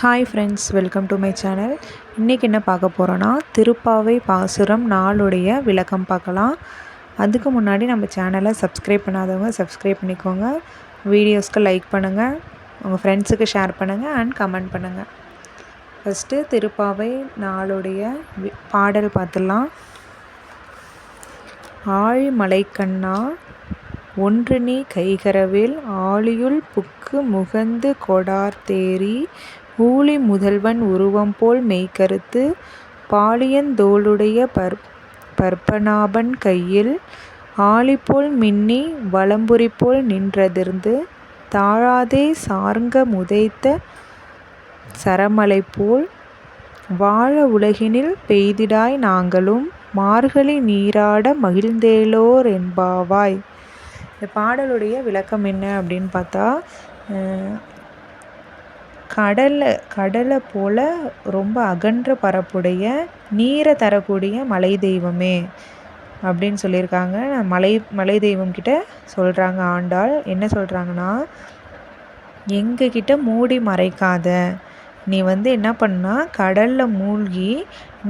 Hi friends, welcome to my channel. இன்றைக்கி என்ன பார்க்க போகிறோன்னா, திருப்பாவை பாசுரம் நாளுடைய விளக்கம் பார்க்கலாம். அதுக்கு முன்னாடி நம்ம சேனலை சப்ஸ்கிரைப் பண்ணாதவங்க சப்ஸ்கிரைப் பண்ணிக்கோங்க. வீடியோஸ்க்கு லைக் பண்ணுங்கள், உங்கள் ஃப்ரெண்ட்ஸுக்கு ஷேர் பண்ணுங்கள் அண்ட் கமெண்ட் பண்ணுங்கள். ஃபஸ்ட்டு திருப்பாவை நாளுடைய பாடல் பார்த்துடலாம். ஆழிமலைக்கண்ணா ஒன்று நீ கைகரவேல் ஆழியுள் புக்கு முகந்து கொடார்த்தேரி ஊழி முதல்வன் உருவம் போல் மெய்கருத்து பாலியன் தோளுடைய பற்பநாபன் கையில் ஆழிபோல் மின்னி வலம்புரிபோல் நின்றதிர்ந்து தாழாதே சார்ங்க முதைத்த சரமலை போல் வாழ உலகினில் பெய்திடாய் நாங்களும் மார்கழி நீராட மகிழ்ந்தேலோர் என்பாவாய். இந்த பாடலுடைய விளக்கம் என்ன அப்படின்னு பார்த்தா, கடலை போல் ரொம்ப அகன்ற பரப்புடைய நீரை தரக்கூடிய மலை தெய்வமே அப்படின்னு சொல்லியிருக்காங்க. மலை தெய்வம் கிட்ட சொல்கிறாங்க ஆண்டாள். என்ன சொல்கிறாங்கன்னா, எங்ககிட்ட மூடி மறைக்காத, நீ என்ன பண்ணா கடலில் மூழ்கி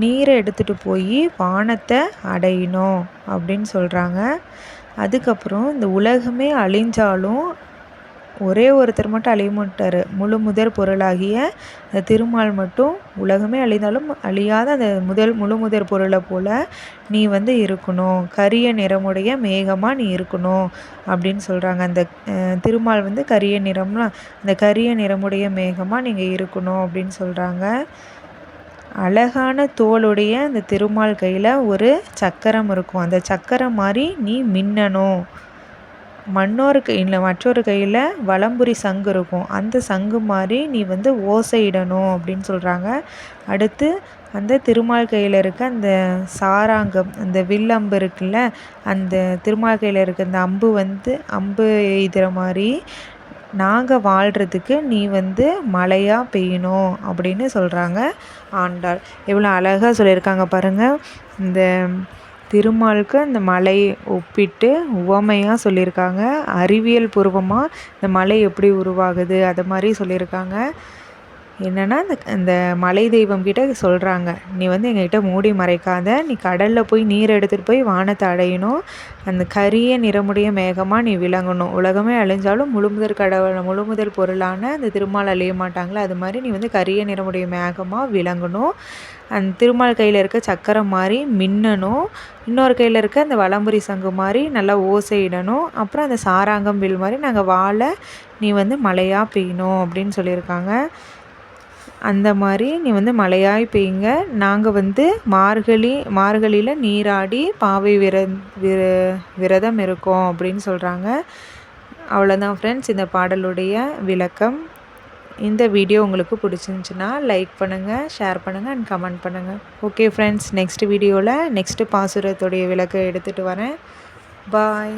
நீரை எடுத்துகிட்டு போய் வானத்தை அடையணும் அப்படின்னு சொல்கிறாங்க. அதுக்கப்புறம் இந்த உலகமே அழிஞ்சாலும் ஒரே ஒருத்தர் மட்டும் அழிய மாட்டார். முழு முதற் பொருளாகிய அந்த திருமால் மட்டும் உலகமே அழிந்தாலும் அழியாத அந்த முழு முதற் பொருளை போல் நீ இருக்கணும், கரிய நிறமுடைய மேகமாக நீ இருக்கணும் அப்படின்னு சொல்கிறாங்க. அந்த திருமால் கரிய நிறம்லாம், அந்த கரிய நிறமுடைய மேகமாக நீங்கள் இருக்கணும் அப்படின்னு சொல்கிறாங்க. அழகான தோளுடைய அந்த திருமால் கையில் ஒரு சக்கரம் இருக்கும். அந்த சக்கரம் மாதிரி நீ மின்னணும். மற்றொரு கையில் வலம்புரி சங்கு இருக்கும். அந்த சங்கு மாதிரி நீ ஓசையிடணும் அப்படின்னு சொல்கிறாங்க. அடுத்து அந்த திருமால் கையில் இருக்க அந்த சாராங்கம், அந்த வில்லம்பு இருக்குல்ல, அந்த திருமால் கையில் இருக்க அந்த அம்பு எய்துற மாதிரி நாங்கள் வாழ்கிறதுக்கு நீ மழையாக பெய்யணும் அப்படின்னு சொல்கிறாங்க ஆண்டாள். எவ்வளோ அழகாக சொல்லியிருக்காங்க பாருங்கள். இந்த திருமாலுக்கு அந்த மலை ஒப்பிட்டு உவமையாக சொல்லியிருக்காங்க. அறிவியல் பூர்வமாக இந்த மலை எப்படி உருவாகுது அது மாதிரி சொல்லியிருக்காங்க. என்னென்னா, இந்த மலை தெய்வம் கிட்ட சொல்கிறாங்க, நீ எங்ககிட்ட மூடி மறைக்காத, நீ கடலில் போய் நீர் எடுத்துகிட்டு போய் வானத்தை அடையணும், அந்த கரிய நிறமுடைய மேகமாக நீ விளங்கணும். உலகமே அழிஞ்சாலும் முழு முதல் பொருளான அந்த திருமால் அழிய மாட்டாங்களே, அது மாதிரி நீ கரிய நிறமுடைய மேகமாக விளங்கணும். அந்த திருமால் கையில் இருக்க சக்கரம் மாதிரி மின்னணும். இன்னொரு கையில் இருக்க அந்த வலம்புரி சங்கு மாதிரி நல்லா ஓசையிடணும். அப்புறம் அந்த சாராங்கம் வில் மாதிரி நாங்கள் வாழ நீ மழையாக பெய்யணும் அப்படின்னு சொல்லியிருக்காங்க. அந்த மாதிரி நீ மழையாய் பெய்யுங்க. நாங்கள் மார்கழியில் நீராடி பாவை விரதம் இருக்கோம் அப்படின்னு சொல்கிறாங்க. அவ்வளோதான் ஃப்ரெண்ட்ஸ் இந்த பாடலுடைய விளக்கம். இந்த வீடியோ உங்களுக்கு பிடிச்சிருந்துச்சின்னா லைக் பண்ணுங்கள், ஷேர் பண்ணுங்கள் அண்ட் கமெண்ட் பண்ணுங்கள். ஓகே ஃப்ரெண்ட்ஸ், நெக்ஸ்ட் வீடியோவில் நெக்ஸ்ட்டு பாசுரத்துடைய விளக்கம் எடுத்துகிட்டு வரேன். பாய்.